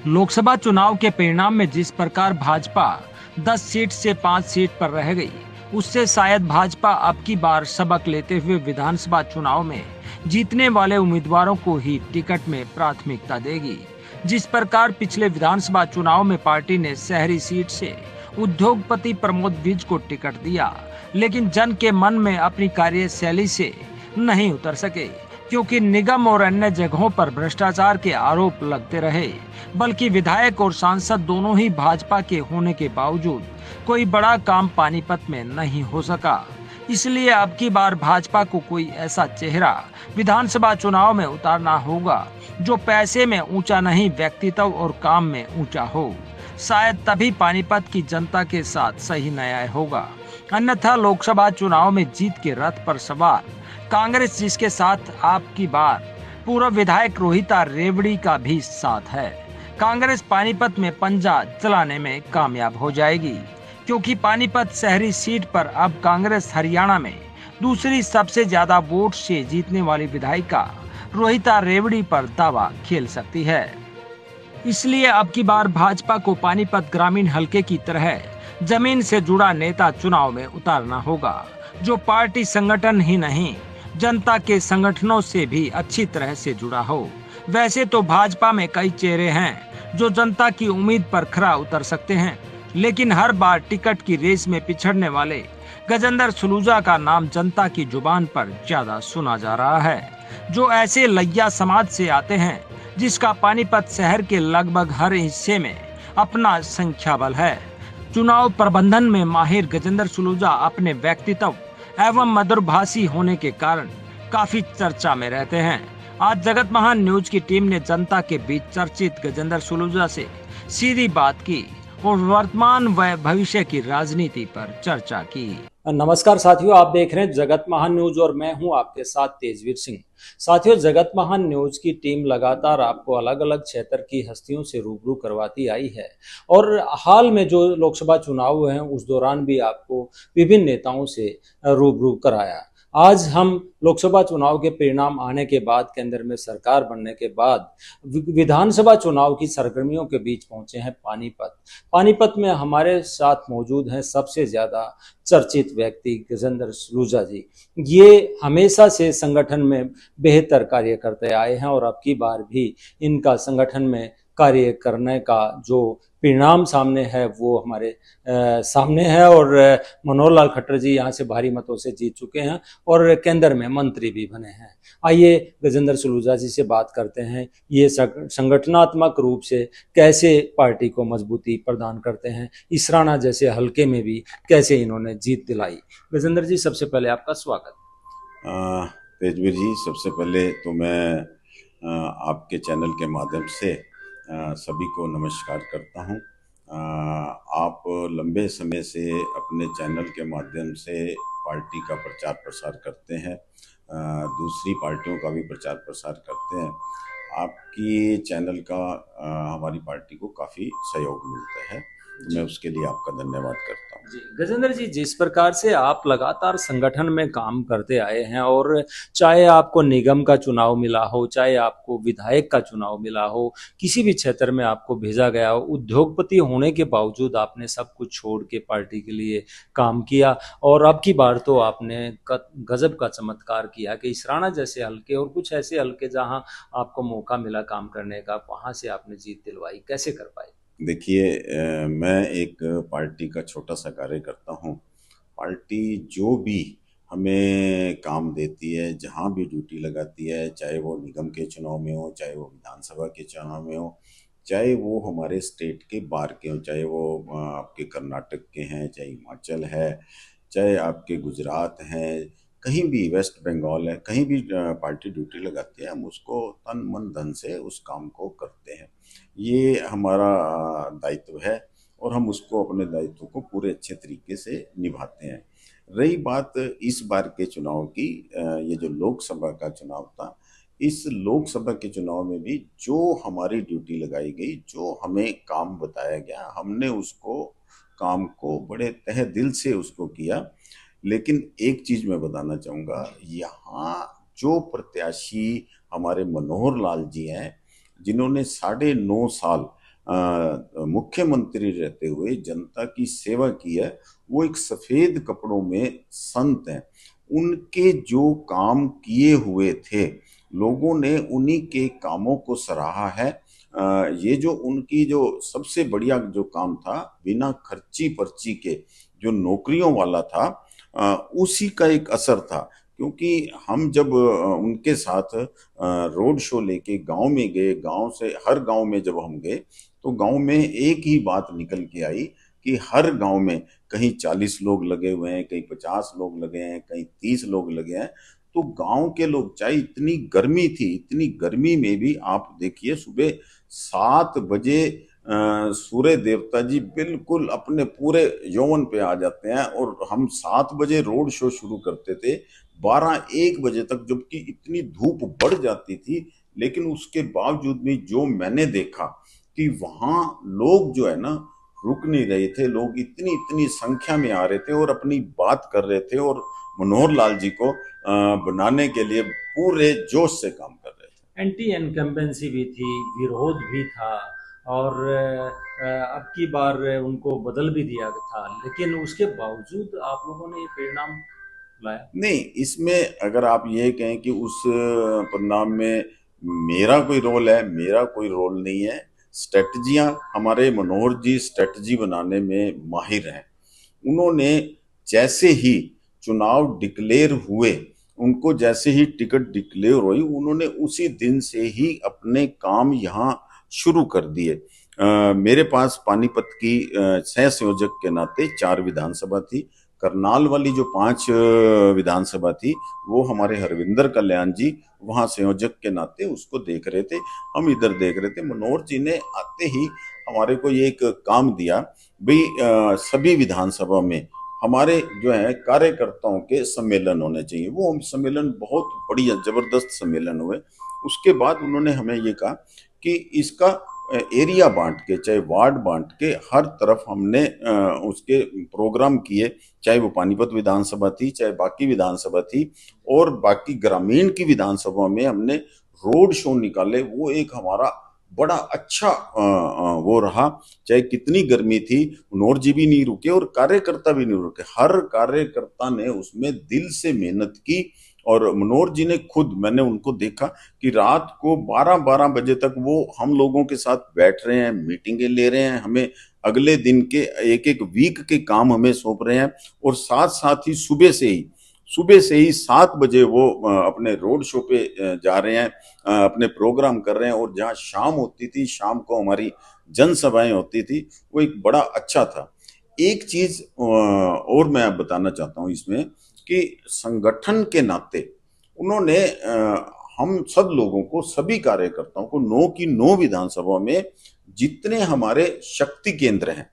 लोकसभा चुनाव के परिणाम में जिस प्रकार भाजपा 10 सीट से 5 सीट पर रह गई, उससे शायद भाजपा अब की बार सबक लेते हुए विधानसभा चुनाव में जीतने वाले उम्मीदवारों को ही टिकट में प्राथमिकता देगी। जिस प्रकार पिछले विधानसभा चुनाव में पार्टी ने शहरी सीट से उद्योगपति प्रमोद विज को टिकट दिया, लेकिन जन के मन में अपनी कार्यशैली से नहीं उतर सके, क्योंकि निगम और अन्य जगहों पर भ्रष्टाचार के आरोप लगते रहे। बल्कि विधायक और सांसद दोनों ही भाजपा के होने के बावजूद कोई बड़ा काम पानीपत में नहीं हो सका। इसलिए अब की बार भाजपा को कोई ऐसा चेहरा विधानसभा चुनाव में उतारना होगा जो पैसे में ऊंचा नहीं, व्यक्तित्व और काम में ऊंचा हो। शायद तभी पानीपत की जनता के साथ सही न्याय होगा। अन्यथा लोकसभा चुनाव में जीत के रथ पर सवार कांग्रेस, जिसके साथ आपकी बार पूर्व विधायक रोहिता रेवड़ी का भी साथ है, कांग्रेस पानीपत में पंजा चलाने में कामयाब हो जाएगी। क्योंकि पानीपत शहरी सीट पर अब कांग्रेस हरियाणा में दूसरी सबसे ज्यादा वोट से जीतने वाली विधायिका रोहिता रेवड़ी पर दावा खेल सकती है। इसलिए अब की बार भाजपा को पानीपत ग्रामीण हलके की तरह जमीन से जुड़ा नेता चुनाव में उतारना होगा, जो पार्टी संगठन ही नहीं, जनता के संगठनों से भी अच्छी तरह से जुड़ा हो। वैसे तो भाजपा में कई चेहरे हैं जो जनता की उम्मीद पर खरा उतर सकते हैं, लेकिन हर बार टिकट की रेस में पिछड़ने वाले गजेंद्र सलूजा का नाम जनता की जुबान पर ज्यादा सुना जा रहा है, जो ऐसे लैया समाज से आते हैं जिसका पानीपत शहर के लगभग हर हिस्से में अपना संख्या बल है। चुनाव प्रबंधन में माहिर गजेंद्र सलूजा अपने व्यक्तित्व एवं मधुरभाषी होने के कारण काफी चर्चा में रहते हैं। आज जगत महान न्यूज की टीम ने जनता के बीच चर्चित गजेंद्र सलूजा से सीधी बात की और वर्तमान व भविष्य की राजनीति पर चर्चा की। नमस्कार साथियों, आप देख रहे हैं जगत महान न्यूज और मैं हूं आपके साथ तेजवीर सिंह। साथियों, जगत महान न्यूज की टीम लगातार आपको अलग अलग क्षेत्र की हस्तियों से रूबरू करवाती आई है और हाल में जो लोकसभा चुनाव हुए हैं उस दौरान भी आपको विभिन्न नेताओं से रूबरू कराया। आज हम लोकसभा चुनाव के परिणाम आने के बाद, केंद्र में सरकार बनने के बाद विधानसभा चुनाव की सरगर्मियों के बीच पहुंचे हैं पानीपत। पानीपत में हमारे साथ मौजूद हैं सबसे ज्यादा चर्चित व्यक्ति गजेंद्र सलूजा जी। ये हमेशा से संगठन में बेहतर कार्य करते आए हैं और अब की बार भी इनका संगठन में कार्य करने का जो परिणाम सामने है वो हमारे सामने है और मनोहर लाल खट्टर जी यहाँ से भारी मतों से जीत चुके हैं और केंद्र में मंत्री भी बने हैं। आइए गजेंद्र सलूजा जी से बात करते हैं, ये संगठनात्मक रूप से कैसे पार्टी को मजबूती प्रदान करते हैं, इसराना जैसे हलके में भी कैसे इन्होंने जीत दिलाई। गजेंद्र जी, सबसे पहले आपका स्वागत। तेजवीर जी, सबसे पहले तो मैं आपके चैनल के माध्यम से सभी को नमस्कार करता हूं। आप लंबे समय से अपने चैनल के माध्यम से पार्टी का प्रचार प्रसार करते हैं, दूसरी पार्टियों का भी प्रचार प्रसार करते हैं। आपकी चैनल का हमारी पार्टी को काफ़ी सहयोग मिलता है, मैं उसके लिए आपका धन्यवाद करता हूँ। जी गजेंद्र जी, जिस प्रकार से आप लगातार संगठन में काम करते आए हैं और चाहे आपको निगम का चुनाव मिला हो, चाहे आपको विधायक का चुनाव मिला हो, किसी भी क्षेत्र में आपको भेजा गया हो, उद्योगपति होने के बावजूद आपने सब कुछ छोड़ के पार्टी के लिए काम किया और अब की बार तो आपने गजब का चमत्कार किया कि इसराना जैसे हल्के और कुछ ऐसे हल्के जहां आपको मौका मिला काम करने का, वहां से आपने जीत दिलवाई। कैसे कर पाए? देखिए, मैं एक पार्टी का छोटा सा कार्यकर्ता हूँ। पार्टी जो भी हमें काम देती है, जहाँ भी ड्यूटी लगाती है, चाहे वो निगम के चुनाव में हो, चाहे वो विधानसभा के चुनाव में हो, चाहे वो हमारे स्टेट के बाहर के हो, चाहे वो आपके कर्नाटक के हैं, चाहे हिमाचल है, चाहे आपके गुजरात हैं, कहीं भी वेस्ट बंगाल है, कहीं भी पार्टी ड्यूटी लगाती है, हम उसको तन मन धन से उस काम को करते हैं। ये हमारा दायित्व है और हम उसको, अपने दायित्व को पूरे अच्छे तरीके से निभाते हैं। रही बात इस बार के चुनाव की, ये जो लोकसभा का चुनाव था, इस लोकसभा के चुनाव में भी जो हमारी ड्यूटी लगाई गई, जो हमें काम बताया गया, हमने उसको काम को बड़े तहे दिल से उसको किया। लेकिन एक चीज़ मैं बताना चाहूँगा, यहाँ जो प्रत्याशी हमारे मनोहर लाल जी हैं, जिन्होंने 9.5 साल मुख्यमंत्री रहते हुए जनता की सेवा की है, वो एक सफेद कपड़ों में संत हैं। उनके जो काम किए हुए थे, लोगों ने उन्हीं के कामों को सराहा है। ये जो उनकी जो सबसे बढ़िया जो काम था, बिना खर्ची पर्ची के जो नौकरियों वाला था, उसी का एक असर था। क्योंकि हम जब उनके साथ रोड शो लेके गांव में गए, गांव से हर गांव में जब हम गए, तो गांव में एक ही बात निकल के आई कि हर गांव में कहीं 40 लोग लगे हुए हैं, कहीं 50 लोग लगे हैं, कहीं 30 लोग लगे हैं। तो गांव के लोग, चाहे इतनी गर्मी थी, इतनी गर्मी में भी आप देखिए सुबह 7 बजे सूर्य देवता जी बिल्कुल अपने पूरे यौवन पे आ जाते हैं, और हम 7 बजे रोड शो शुरू करते थे 12-1 बजे तक, जबकि इतनी धूप बढ़ जाती थी। लेकिन उसके बावजूद भी जो मैंने देखा कि वहां लोग जो है ना रुक नहीं रहे थे, लोग इतनी इतनी संख्या में आ रहे थे और अपनी बात कर रहे थे, और मनोहर लाल जी को बनाने के लिए पूरे जोश से काम कर रहे थे। एंटी इनकम्बेंसी भी थी, विरोध भी था, और अब की बार उनको बदल भी दिया था, लेकिन उसके बावजूद आप लोगों ने ये परिणाम लाया। नहीं, इसमें अगर आप ये कहें कि उस परिणाम में मेरा कोई रोल है, मेरा कोई रोल नहीं है। स्ट्रेटजियां हमारे मनोहर जी स्ट्रेटजी बनाने में माहिर हैं। उन्होंने जैसे ही चुनाव डिक्लेयर हुए, उनको जैसे ही टिकट डिक्लेयर हुई, उन्होंने उसी दिन से ही अपने काम यहाँ शुरू कर दिए। मेरे पास पानीपत की सह संयोजक के नाते 4 विधानसभा थी। करनाल वाली जो 5 विधानसभा थी, वो हमारे हरविंदर कल्याण जी वहाँ संयोजक के नाते उसको देख रहे थे, हम इधर देख रहे थे। मनोहर जी ने आते ही हमारे को ये एक काम दिया, भाई सभी विधानसभा में हमारे जो है कार्यकर्ताओं के सम्मेलन होने चाहिए। वो हम सम्मेलन बहुत बढ़िया जबरदस्त सम्मेलन हुए। उसके बाद उन्होंने हमें ये कहा कि इसका एरिया बांट के, चाहे वार्ड बांट के, हर तरफ हमने उसके प्रोग्राम किए, चाहे वो पानीपत विधानसभा थी, चाहे बाकी विधानसभा थी, और बाकी ग्रामीण की विधानसभा में हमने रोड शो निकाले। वो एक हमारा बड़ा अच्छा वो रहा। चाहे कितनी गर्मी थी, मनोहर जी भी नहीं रुके और कार्यकर्ता भी नहीं रुके। हर कार्यकर्ता ने उसमें दिल से मेहनत की, और मनोहर जी ने खुद, मैंने उनको देखा कि रात को 12-12 बजे तक वो हम लोगों के साथ बैठ रहे हैं, मीटिंगें ले रहे हैं, हमें अगले दिन के एक एक वीक के काम हमें सौंप रहे हैं, और साथ साथ ही सुबह से ही 7 बजे वो अपने रोड शो पे जा रहे हैं, अपने प्रोग्राम कर रहे हैं। और जहाँ शाम होती थी, शाम को हमारी जनसभाएं होती थी, वो एक बड़ा अच्छा था। एक चीज और मैं बताना चाहता हूँ इसमें, कि संगठन के नाते उन्होंने हम सब लोगों को, सभी कार्यकर्ताओं को 9 की 9 विधानसभा में जितने हमारे शक्ति केंद्र हैं,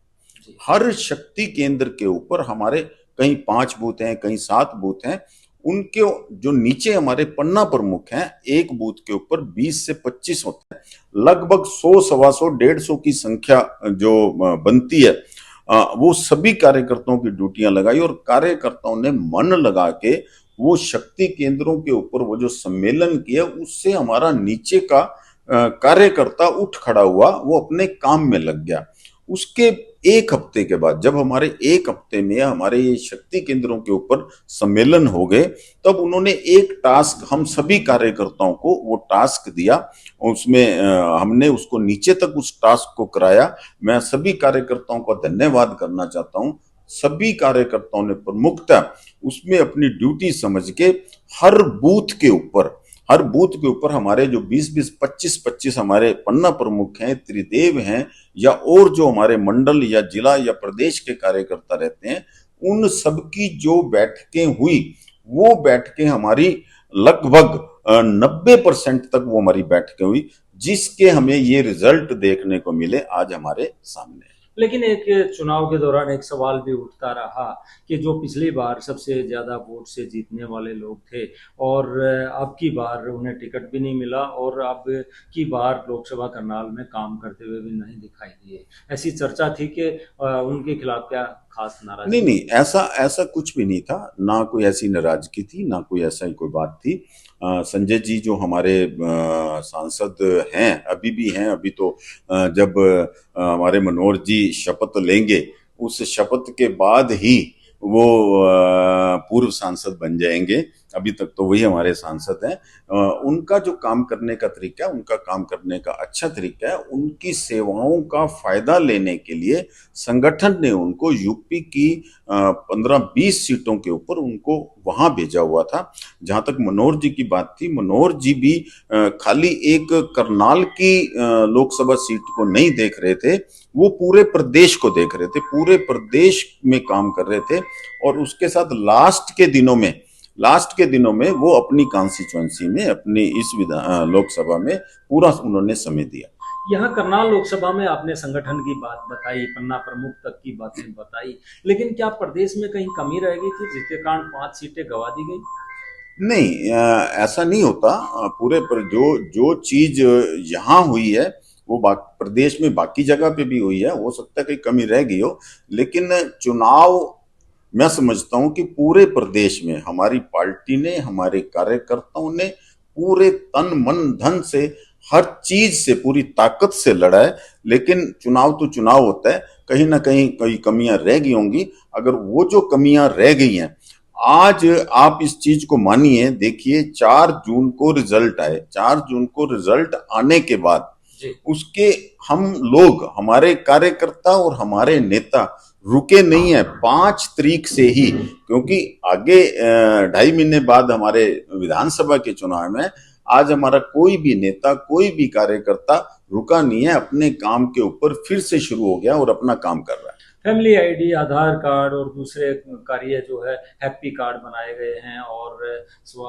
हर शक्ति केंद्र के ऊपर हमारे कहीं 5 बूथ हैं, कहीं 7 बूथ हैं, उनके जो नीचे हमारे पन्ना प्रमुख हैं, एक बूथ के ऊपर 20 से 25 होते हैं। लगभग 100, 125, 150 की संख्या जो बनती है, वो सभी कार्यकर्ताओं की ड्यूटियां लगाई, और कार्यकर्ताओं ने मन लगा के वो शक्ति केंद्रों के ऊपर वो जो सम्मेलन किया, उससे हमारा नीचे का कार्यकर्ता उठ खड़ा हुआ, वो अपने काम में लग गया। उसके एक हफ्ते के बाद, जब हमारे एक हफ्ते में हमारे ये शक्ति केंद्रों के ऊपर सम्मेलन हो गए, तब उन्होंने एक टास्क हम सभी कार्यकर्ताओं को वो टास्क दिया। उसमें हमने उसको नीचे तक उस टास्क को कराया। मैं सभी कार्यकर्ताओं का धन्यवाद करना चाहता हूँ। सभी कार्यकर्ताओं ने प्रमुखता उसमें अपनी ड्यूटी समझ के हर बूथ के ऊपर हमारे जो 20-20, 25-25 हमारे पन्ना प्रमुख हैं, त्रिदेव हैं, या और जो हमारे मंडल या जिला या प्रदेश के कार्यकर्ता रहते हैं, उन सबकी जो बैठकें हुई, वो बैठकें हमारी लगभग 90% तक वो हमारी बैठकें हुई, जिसके हमें ये रिजल्ट देखने को मिले आज हमारे सामने। लेकिन एक चुनाव के दौरान एक सवाल भी उठता रहा कि जो पिछली बार सबसे ज्यादा वोट से जीतने वाले लोग थे, और अब की बार उन्हें टिकट भी नहीं मिला, और अब की बार लोकसभा करनाल में काम करते हुए भी नहीं दिखाई दिए। ऐसी चर्चा थी कि उनके खिलाफ क्या खास नाराजगी? नहीं नहीं, ऐसा ऐसा कुछ भी नहीं था, ना कोई ऐसी नाराजगी थी, ना कोई ऐसा ही कोई बात थी। संजय जी जो हमारे सांसद हैं, अभी भी हैं, अभी तो जब हमारे मनोहर जी शपथ लेंगे, उस शपथ के बाद ही वो पूर्व सांसद बन जाएंगे। अभी तक तो वही हमारे सांसद हैं। उनका जो काम करने का तरीका है, उनका काम करने का अच्छा तरीका है। उनकी सेवाओं का फायदा लेने के लिए संगठन ने उनको यूपी की 15-20 सीटों के ऊपर उनको वहां भेजा हुआ था। जहां तक मनोहर जी की बात थी, मनोहर जी भी खाली एक करनाल की लोकसभा सीट को नहीं देख रहे थे, वो पूरे प्रदेश को देख रहे थे, पूरे प्रदेश में काम कर रहे थे। और उसके साथ लास्ट के दिनों में वो अपनी कॉन्स्टिट्यूएंसी में, अपनी इस लोकसभा में पूरा उन्होंने समय दिया। यहाँ करनाल लोकसभा में आपने संगठन की बात बताई, पन्ना प्रमुख तक की बातें बताई, लेकिन क्या प्रदेश में कहीं कमी रह गई थी जिसके कारण 5 सीटें गवा दी गई? नहीं, ऐसा नहीं होता। पूरे पर जो जो चीज यहाँ हुई है वो प्रदेश में बाकी जगह पे भी हुई है। हो सकता है कहीं कमी रह गई हो, लेकिन चुनाव मैं समझता हूँ कि पूरे प्रदेश में हमारी पार्टी ने, हमारे कार्यकर्ताओं ने पूरे तन मन धन से, हर चीज से, पूरी ताकत से लड़ा है। लेकिन चुनाव तो चुनाव होता है, कहीं ना कहीं कई कमियां रह गई होंगी। अगर वो जो कमियां रह गई हैं, आज आप इस चीज को मानिए, देखिए 4 जून को रिजल्ट आए, 4 जून को रिजल्ट आने के बाद उसके हम लोग, हमारे कार्यकर्ता और हमारे नेता रुके नहीं है 5 तारीख से ही, क्योंकि आगे 2.5 महीने बाद हमारे विधानसभा के चुनाव में आज हमारा कोई भी नेता, कोई भी कार्यकर्ता रुका नहीं है, अपने काम के ऊपर फिर से शुरू हो गया और अपना काम कर रहा है। फैमिली आईडी, आधार कार्ड और दूसरे कार्य जो है हैप्पी कार्ड बनाए गए हैं और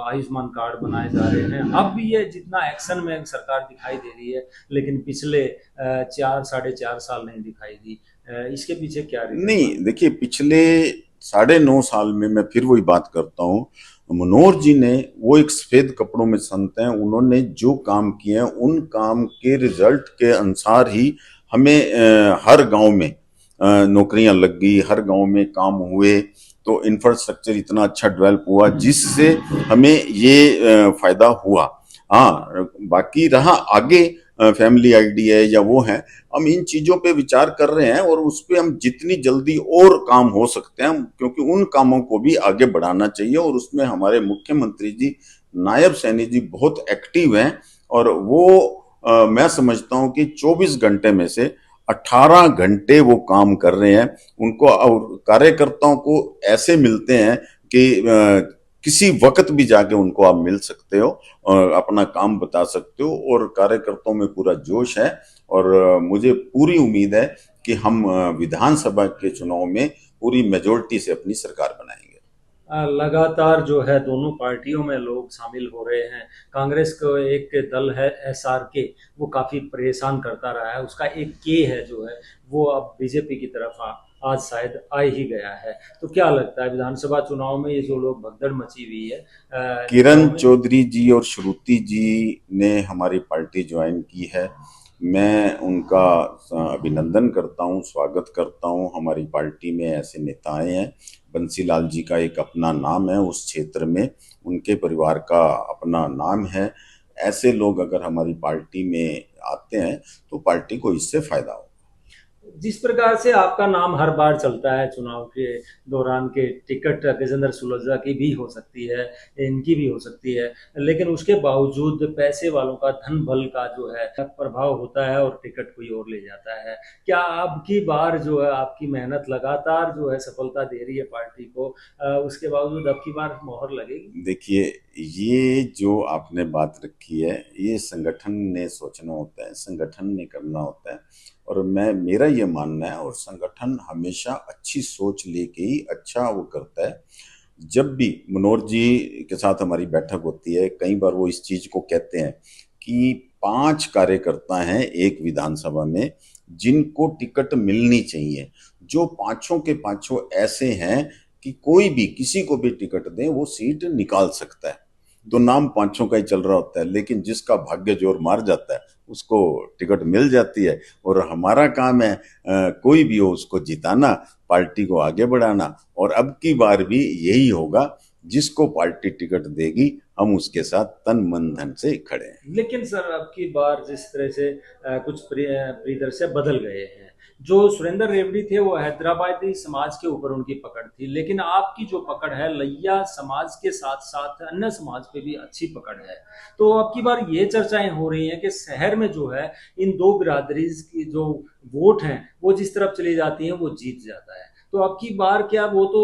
आयुष्मान कार्ड बनाए जा रहे हैं। अब भी ये जितना एक्शन में सरकार दिखाई दे रही है, लेकिन पिछले 4-4.5 साल नहीं दिखाई दी। इसके पीछे क्या रीजन? नहीं, देखिए पिछले 9.5 साल में मैं फिर वही बात करता हूँ, मनोहर जी ने, वो एक सफेद कपड़ों में संत हैं, उन्होंने जो काम किए हैं उन काम के रिजल्ट के अनुसार ही हमें हर गांव में नौकरियां लग गई, हर गांव में काम हुए, तो इंफ्रास्ट्रक्चर इतना अच्छा डेवलप हुआ जिससे हमें ये फायदा हुआ। हाँ, बाकी रहा आगे फैमिली आईडी है या वो है, हम इन चीजों पे विचार कर रहे हैं और उस पे हम जितनी जल्दी और काम हो सकते हैं, क्योंकि उन कामों को भी आगे बढ़ाना चाहिए। और उसमें हमारे मुख्यमंत्री जी, नायब सैनी जी बहुत एक्टिव हैं और वो मैं समझता हूं कि 24 घंटे में से 18 घंटे वो काम कर रहे हैं। उनको और कार्यकर्ताओं को ऐसे मिलते हैं कि किसी वक्त भी जाके उनको आप मिल सकते हो और अपना काम बता सकते हो, और कार्यकर्ताओं में पूरा जोश है। और मुझे पूरी उम्मीद है कि हम विधानसभा के चुनाव में पूरी मेजोरिटी से अपनी सरकार बनाएंगे। लगातार जो है दोनों पार्टियों में लोग शामिल हो रहे हैं। कांग्रेस को एक दल है SRK, वो काफी परेशान करता रहा है। उसका एक के है जो है वो अब बीजेपी की तरफ आज शायद आ ही गया है। तो क्या लगता है विधानसभा चुनाव में ये जो लोग भगदड़ मची हुई है? किरण चौधरी जी और श्रुति जी ने हमारी पार्टी ज्वाइन की है। मैं उनका अभिनंदन करता हूं, स्वागत करता हूं। हमारी पार्टी में ऐसे नेता आए हैं। बंसीलाल जी का एक अपना नाम है उस क्षेत्र में, उनके परिवार का अपना नाम है। ऐसे लोग अगर हमारी पार्टी में आते हैं तो पार्टी को इससे फायदा हो। जिस प्रकार से आपका नाम हर बार चलता है चुनाव के दौरान के टिकट गजेंद्र सुलझा की भी हो सकती है, इनकी भी हो सकती है, लेकिन उसके बावजूद पैसे वालों का, धन बल का जो है प्रभाव होता है और टिकट कोई और ले जाता है। क्या आपकी बार जो है आपकी मेहनत लगातार जो है सफलता दे रही है पार्टी को, उसके बावजूद अब की बार मोहर लगेगी? देखिए, ये जो आपने बात रखी है, ये संगठन ने सोचना होता है, संगठन ने करना होता है। और मेरा ये मानना है, और संगठन हमेशा अच्छी सोच लेके ही अच्छा वो करता है। जब भी मनोहर जी के साथ हमारी बैठक होती है, कई बार वो इस चीज को कहते हैं कि 5 कार्यकर्ता हैं एक विधानसभा में जिनको टिकट मिलनी चाहिए। जो पांचों के पांचों ऐसे हैं कि कोई भी किसी को भी टिकट दें वो सीट निकाल सकता है। तो नाम पांचों का ही चल रहा होता है, लेकिन जिसका भाग्य जोर मार जाता है उसको टिकट मिल जाती है। और हमारा काम है कोई भी हो उसको जिताना, पार्टी को आगे बढ़ाना। और अब की बार भी यही होगा जिसको पार्टी टिकट देगी हम उसके साथ तन मन धन से खड़े हैं। लेकिन सर अब की बार जिस तरह से कुछ परिदृश्य बदल गए हैं, जो सुरेंद्र रेवड़ी थे वो हैदराबादी समाज के ऊपर उनकी पकड़ थी, लेकिन आपकी जो पकड़ है लैया समाज के साथ साथ अन्य समाज पे भी अच्छी पकड़ है। तो अब की बार ये चर्चाएं हो रही हैं कि शहर में जो है इन दो बिरादरी की जो वोट हैं वो जिस तरफ चली जाती हैं वो जीत जाता है। तो अब की बार क्या वो तो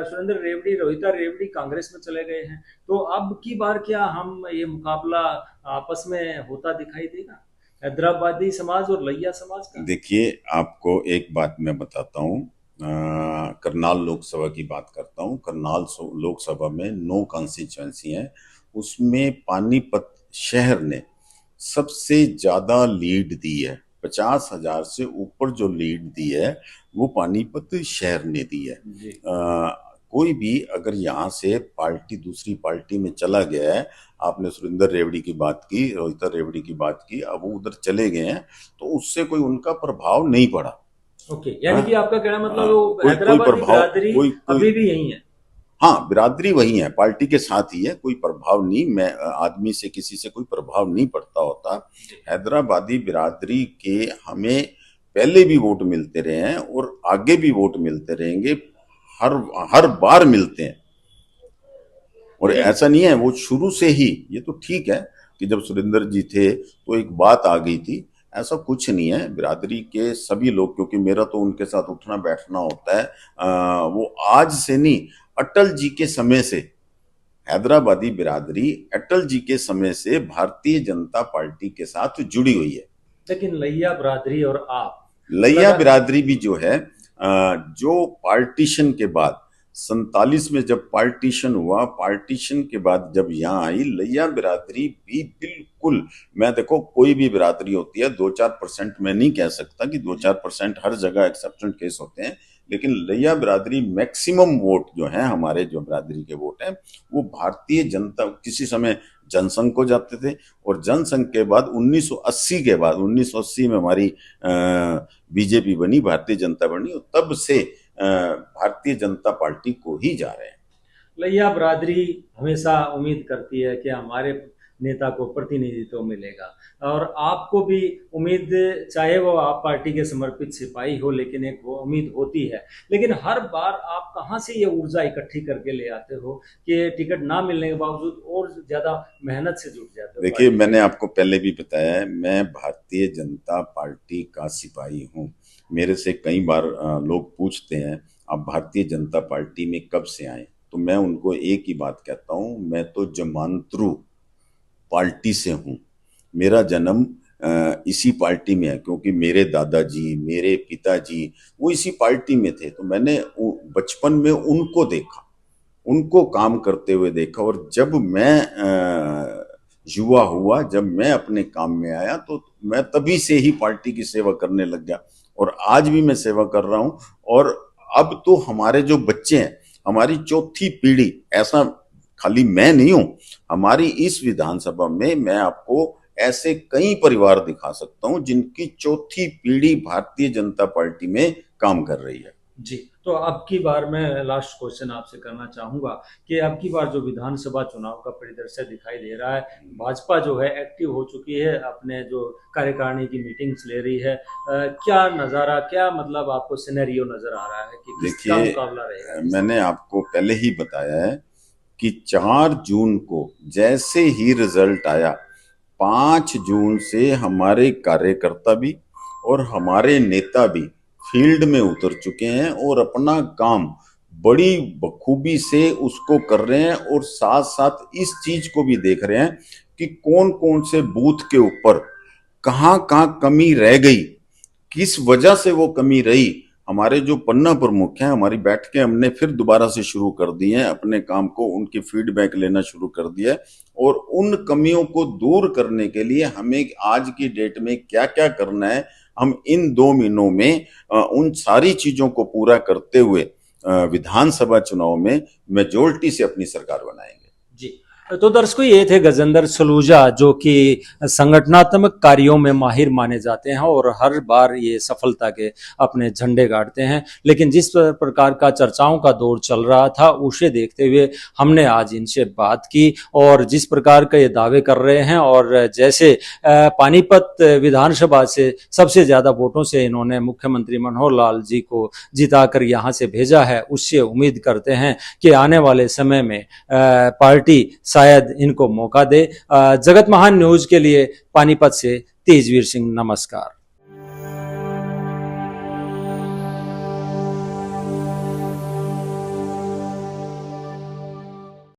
सुरेंद्र रेवड़ी रोहिता रेवड़ी कांग्रेस में चले गए हैं, तो अब की बार क्या हम ये मुकाबला आपस में होता दिखाई देगा हैदराबादी समाज और लैया समाज का? देखिए, आपको एक बात मैं बताता हूँ। करनाल लोकसभा की बात करता हूँ। करनाल लोकसभा में 9 कॉन्स्टिट्यूएंसी हैं, उसमें पानीपत शहर ने सबसे ज्यादा लीड दी है। 50,000 से ऊपर जो लीड दी है वो पानीपत शहर ने दी है। कोई भी अगर यहाँ से पार्टी दूसरी पार्टी में चला गया है, आपने सुरेंद्र रेवड़ी की बात की, रोहिता रेवड़ी की बात की, अब वो उधर चले गए हैं तो उससे कोई उनका प्रभाव नहीं पड़ा। ओके, यानी कि आपका कहना मतलब वो कोई हैदराबादी बिरादरी कोई अभी भी यही है? हाँ, बिरादरी वही है, पार्टी के साथ ही है, कोई प्रभाव नहीं। मैं आदमी से किसी से कोई प्रभाव नहीं पड़ता होता। हैदराबादी बिरादरी के हमें पहले भी वोट मिलते रहे हैं और आगे भी वोट मिलते रहेंगे, हर हर बार मिलते हैं। और ऐसा नहीं है वो शुरू से ही, ये तो ठीक है कि जब सुरेंद्र जी थे तो एक बात आ गई थी, ऐसा कुछ नहीं है। बिरादरी के सभी लोग, क्योंकि मेरा तो उनके साथ उठना बैठना होता है, वो आज से नहीं, अटल जी के समय से हैदराबादी बिरादरी अटल जी के समय से भारतीय जनता पार्टी के साथ जुड़ी हुई है। लेकिन लैया बिरादरी और आप लैया बिरादरी भी जो है, जो पार्टीशन के बाद 47 में जब पार्टीशन हुआ, पार्टीशन के बाद जब यहाँ आई, लैया बिरादरी भी बिल्कुल, मैं देखो कोई भी बिरादरी होती है 2-4% मैं नहीं कह सकता कि 2-4% हर जगह एक्सेप्शन केस होते हैं, लेकिन लैया बिरादरी मैक्सिमम वोट जो है हमारे जो बिरादरी के वोट हैं वो भारतीय जनता, किसी समय जनसंघ को जाते थे और जनसंघ के बाद 1980 के बाद 1980 में हमारी बीजेपी बनी, भारतीय जनता बनी, और तब से भारतीय जनता पार्टी को ही जा रहे हैं। लैया बिरादरी हमेशा उम्मीद करती है कि हमारे नेता को प्रतिनिधित्व मिलेगा, और आपको भी उम्मीद, चाहे वो आप पार्टी के समर्पित सिपाही हो, लेकिन एक वो उम्मीद होती है। लेकिन हर बार आप कहाँ से ये ऊर्जा इकट्ठी करके ले आते हो कि टिकट ना मिलने के बावजूद और ज्यादा मेहनत से जुट जाते हो? देखिए, मैंने आपको पहले भी बताया है, मैं भारतीय जनता पार्टी का सिपाही हूँ। मेरे से कई बार लोग पूछते हैं आप भारतीय जनता पार्टी में कब से आए, तो मैं उनको एक ही बात कहता हूँ, मैं तो जमानतरू पार्टी से हूँ। मेरा जन्म इसी पार्टी में है, क्योंकि मेरे दादाजी, मेरे पिताजी वो इसी पार्टी में थे, तो मैंने बचपन में उनको देखा, उनको काम करते हुए देखा, और जब मैं युवा हुआ, जब मैं अपने काम में आया, तो मैं तभी से ही पार्टी की सेवा करने लग गया, और आज भी मैं सेवा कर रहा हूँ। और अब तो हमारे जो बच्चे हैं, हमारी चौथी पीढ़ी, ऐसा खाली मैं नहीं हूं, हमारी इस विधानसभा में मैं आपको ऐसे कई परिवार दिखा सकता हूं जिनकी चौथी पीढ़ी भारतीय जनता पार्टी में काम कर रही है। जी, तो अब की बार मैं लास्ट क्वेश्चन आपसे करना चाहूंगा कि अब की बार जो विधानसभा चुनाव का परिदृश्य दिखाई दे रहा है, भाजपा जो है एक्टिव हो चुकी है, अपने जो कार्यकारिणी की मीटिंग्स ले रही है, क्या नज़ारा, क्या मतलब आपको सिनेरियो नजर आ रहा है कि किसका मुकाबला रहेगा? मैंने आपको पहले ही बताया है कि 4 जून को जैसे ही रिजल्ट आया, 5 जून से हमारे कार्यकर्ता भी और हमारे नेता भी फील्ड में उतर चुके हैं और अपना काम बड़ी बखूबी से उसको कर रहे हैं, और साथ साथ इस चीज को भी देख रहे हैं कि कौन कौन से बूथ के ऊपर कहाँ कहाँ कमी रह गई, किस वजह से वो कमी रही। हमारे जो पन्ना प्रमुख हैं, हमारी बैठकें हमने फिर दोबारा से शुरू कर दी हैं, अपने काम को उनकी फीडबैक लेना शुरू कर दिया है, और उन कमियों को दूर करने के लिए हमें आज की डेट में क्या क्या करना है, हम इन 2 महीनों में उन सारी चीजों को पूरा करते हुए विधानसभा चुनाव में मेजोरिटी से अपनी सरकार बनाएंगे। जी, तो दर्शकों, ये थे गजेंद्र सलूजा, जो कि संगठनात्मक कार्यों में माहिर माने जाते हैं और हर बार ये सफलता के अपने झंडे गाड़ते हैं। लेकिन जिस प्रकार का चर्चाओं का दौर चल रहा था, उसे देखते हुए हमने आज इनसे बात की और जिस प्रकार का ये दावे कर रहे हैं और जैसे पानीपत विधानसभा से सबसे ज्यादा वोटों से इन्होंने मुख्यमंत्री मनोहर लाल जी को जिताकर यहाँ से भेजा है, उससे उम्मीद करते हैं कि आने वाले समय में पार्टी शायद इनको मौका दे। जगत महान न्यूज के लिए पानीपत से तेजवीर सिंह, नमस्कार।